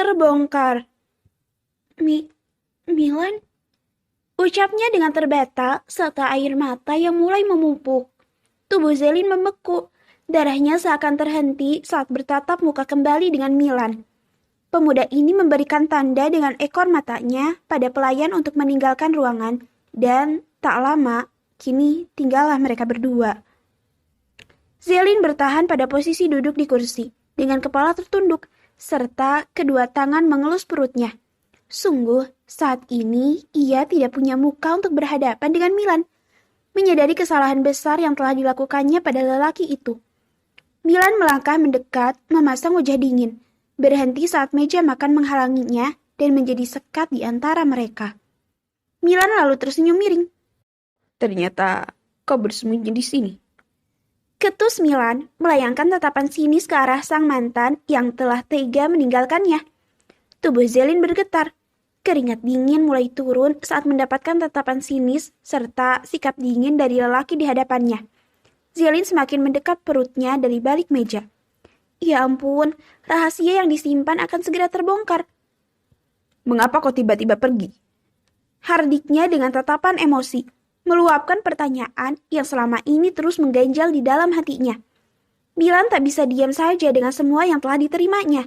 Terbongkar. Mi, Milan? Ucapnya dengan terbata serta air mata yang mulai memumpuk. Tubuh Zelin membeku. Darahnya seakan terhenti saat bertatap muka kembali dengan Milan. Pemuda ini memberikan tanda dengan ekor matanya pada pelayan untuk meninggalkan ruangan dan tak lama, kini tinggallah mereka berdua. Zelin bertahan pada posisi duduk di kursi dengan kepala tertunduk serta kedua tangan mengelus perutnya. Sungguh, saat ini ia tidak punya muka untuk berhadapan dengan Milan. Menyadari kesalahan besar yang telah dilakukannya pada lelaki itu. Milan melangkah mendekat, memasang wajah dingin, berhenti saat meja makan menghalanginya dan menjadi sekat di antara mereka. Milan lalu tersenyum miring. Ternyata kau bersembunyi di sini. Ketus Milan melayangkan tatapan sinis ke arah sang mantan yang telah tega meninggalkannya. Tubuh Zelin bergetar. Keringat dingin mulai turun saat mendapatkan tatapan sinis serta sikap dingin dari lelaki di hadapannya. Zelin semakin mendekat perutnya dari balik meja. Ya ampun, rahasia yang disimpan akan segera terbongkar. Mengapa kau tiba-tiba pergi? Hardiknya dengan tatapan emosi, meluapkan pertanyaan yang selama ini terus mengganjal di dalam hatinya. Milan tak bisa diam saja dengan semua yang telah diterimanya.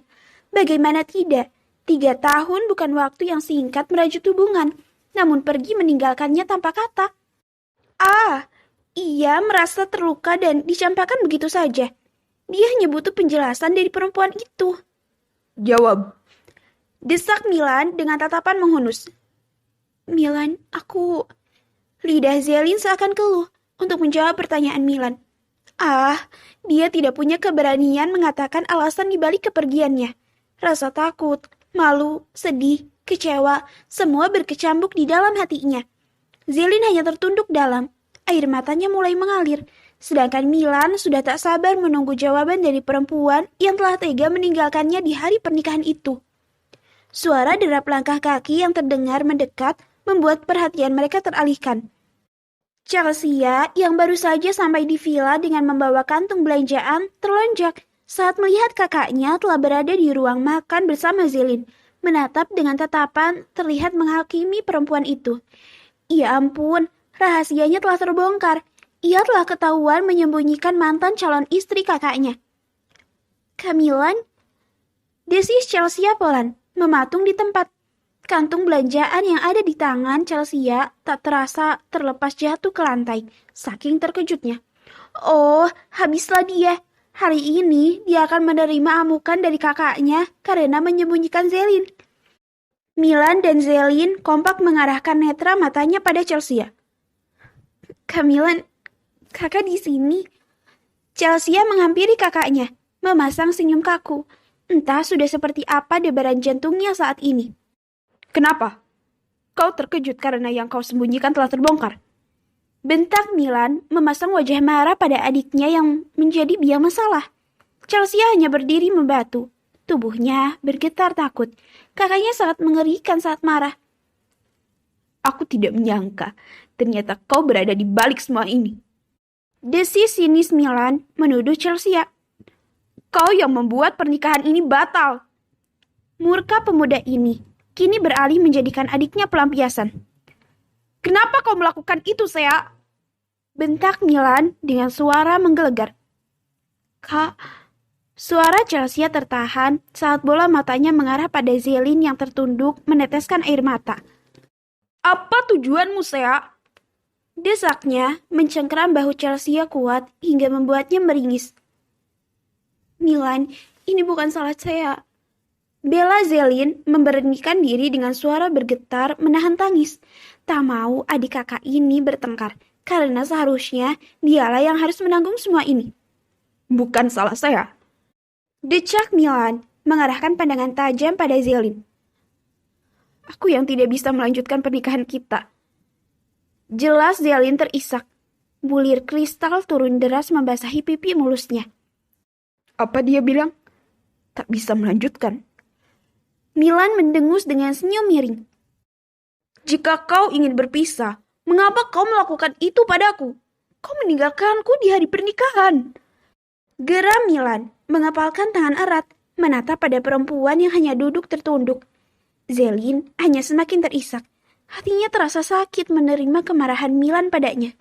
Bagaimana tidak? 3 tahun bukan waktu yang singkat merajut hubungan, namun pergi meninggalkannya tanpa kata. Ia merasa terluka dan dicampakkan begitu saja. Dia hanya butuh penjelasan dari perempuan itu. Jawab. Desak Milan dengan tatapan menghunus. Milan, aku... Lidah Zelin seakan keluh untuk menjawab pertanyaan Milan. Dia tidak punya keberanian mengatakan alasan dibalik kepergiannya. Rasa takut, malu, sedih, kecewa, semua berkecambuk di dalam hatinya. Zelin hanya tertunduk dalam. Air matanya mulai mengalir, sedangkan Milan sudah tak sabar menunggu jawaban dari perempuan yang telah tega meninggalkannya di hari pernikahan itu. Suara derap langkah kaki yang terdengar mendekat membuat perhatian mereka teralihkan. Chelsea yang baru saja sampai di villa dengan membawa kantung belanjaan terlonjak saat melihat kakaknya telah berada di ruang makan bersama Zelin, menatap dengan tatapan terlihat menghakimi perempuan itu. Ya ampun, rahasianya telah terbongkar. Ia telah ketahuan menyembunyikan mantan calon istri kakaknya. Kamilan? Desis Chelsea Polan mematung di tempat. Kantung belanjaan yang ada di tangan Chelsea tak terasa terlepas jatuh ke lantai, saking terkejutnya. Oh, habislah dia. Hari ini dia akan menerima amukan dari kakaknya karena menyembunyikan Zelin. Milan dan Zelin kompak mengarahkan netra matanya pada Chelsea. Kamilan, kakak di sini. Chelsea menghampiri kakaknya, memasang senyum kaku. Entah sudah seperti apa debaran jantungnya saat ini. Kenapa? Kau terkejut karena yang kau sembunyikan telah terbongkar. Bentak Milan memasang wajah marah pada adiknya yang menjadi biang masalah. Chelsea hanya berdiri membatu. Tubuhnya bergetar takut. Kakaknya sangat mengerikan saat marah. Aku tidak menyangka. Ternyata kau berada di balik semua ini. Desis sinis Milan menuduh Chelsea. Kau yang membuat pernikahan ini batal. Murka pemuda ini kini beralih menjadikan adiknya pelampiasan. Kenapa kau melakukan itu, Sea? Bentak Milan dengan suara menggelegar. Kak, suara Chelsea tertahan saat bola matanya mengarah pada Zelin yang tertunduk meneteskan air mata. Apa tujuanmu, Sea? Desaknya mencengkeram bahu Chelsea kuat hingga membuatnya meringis. Milan, ini bukan salah saya. Bella Zelin memberanikan diri dengan suara bergetar menahan tangis. Tak mau adik kakak ini bertengkar, karena seharusnya dialah yang harus menanggung semua ini. Bukan salah saya. Decak Milan mengarahkan pandangan tajam pada Zelin. Aku yang tidak bisa melanjutkan pernikahan kita. Jelas Zelin terisak. Bulir kristal turun deras membasahi pipi mulusnya. Apa dia bilang? Tak bisa melanjutkan. Milan mendengus dengan senyum miring. Jika kau ingin berpisah, mengapa kau melakukan itu padaku? Kau meninggalkanku di hari pernikahan. Geram Milan mengepalkan tangan erat, menatap pada perempuan yang hanya duduk tertunduk. Zelin hanya semakin terisak. Hatinya terasa sakit menerima kemarahan Milan padanya.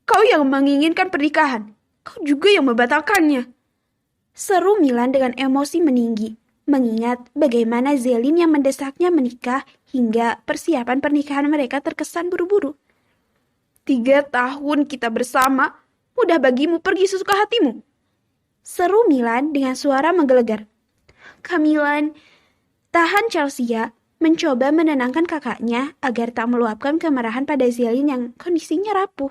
Kau yang menginginkan pernikahan, kau juga yang membatalkannya. Seru Milan dengan emosi meninggi, mengingat bagaimana Zelin yang mendesaknya menikah hingga persiapan pernikahan mereka terkesan buru-buru. 3 tahun kita bersama, mudah bagimu pergi sesuka hatimu. Seru Milan dengan suara menggelegar. Milan, tahan Chelsea mencoba menenangkan kakaknya agar tak meluapkan kemarahan pada Zelin yang kondisinya rapuh.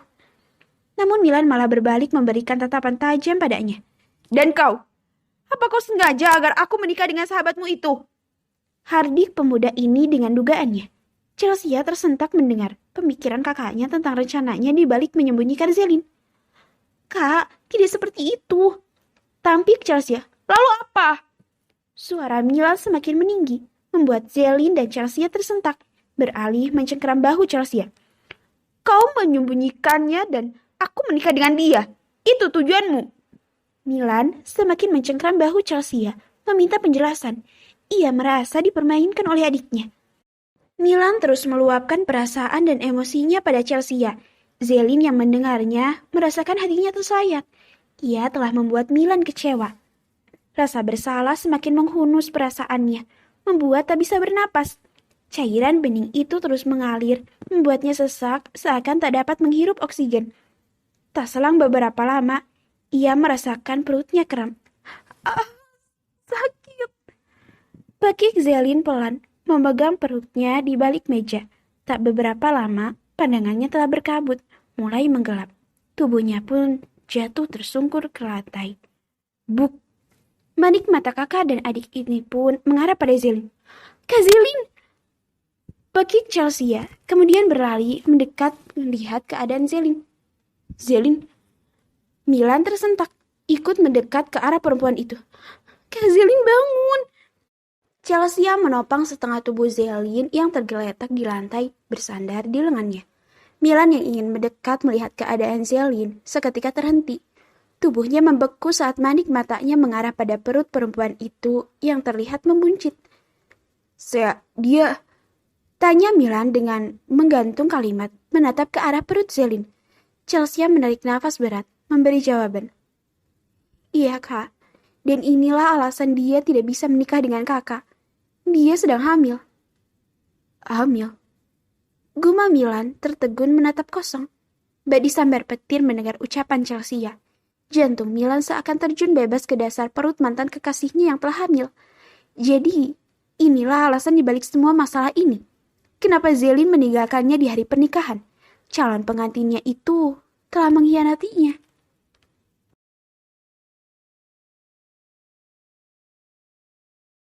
Namun Milan malah berbalik memberikan tatapan tajam padanya. Dan kau, apa kau sengaja agar aku menikah dengan sahabatmu itu? Hardik pemuda ini dengan dugaannya. Chelsea tersentak mendengar pemikiran kakaknya tentang rencananya di balik menyembunyikan Zelin. Kak, tidak seperti itu. Tampik Chelsea. Lalu apa? Suara Milan semakin meninggi, membuat Zelin dan Chelsea tersentak, beralih mencengkeram bahu Chelsea. Kau menyembunyikannya dan aku menikah dengan dia. Itu tujuanmu. Milan semakin mencengkeram bahu Chelsea, meminta penjelasan. Ia merasa dipermainkan oleh adiknya. Milan terus meluapkan perasaan dan emosinya pada Chelsea. Zelin yang mendengarnya merasakan hatinya tersayat. Ia telah membuat Milan kecewa. Rasa bersalah semakin menghunus perasaannya, membuat tak bisa bernapas. Cairan bening itu terus mengalir, membuatnya sesak seakan tak dapat menghirup oksigen. Tak selang beberapa lama, ia merasakan perutnya kram. Sakit. Pakik Zelin pelan memegang perutnya di balik meja. Tak beberapa lama, pandangannya telah berkabut, mulai menggelap. Tubuhnya pun jatuh tersungkur ke lantai. Buk! Manik mata kakak dan adik ini pun mengarah pada Zelin. Kak Zelin! Pakik Chelsea kemudian berlari mendekat melihat keadaan Zelin. Zelin! Milan tersentak, ikut mendekat ke arah perempuan itu. Kak Zelin bangun! Chelsea menopang setengah tubuh Zelin yang tergeletak di lantai bersandar di lengannya. Milan yang ingin mendekat melihat keadaan Zelin seketika terhenti. Tubuhnya membeku saat manik matanya mengarah pada perut perempuan itu yang terlihat membuncit. Dia... Tanya Milan dengan menggantung kalimat menatap ke arah perut Zelin. Chelsea menarik nafas berat, memberi jawaban. Iya kak, dan inilah alasan dia tidak bisa menikah dengan kakak. Dia sedang hamil. Hamil? Gumam Milan tertegun menatap kosong. Bak disambar petir mendengar ucapan Chelsea. Jantung Milan seakan terjun bebas ke dasar perut mantan kekasihnya yang telah hamil. Jadi, inilah alasan dibalik semua masalah ini. Kenapa Zelin meninggalkannya di hari pernikahan? Calon pengantinnya itu telah mengkhianatinya.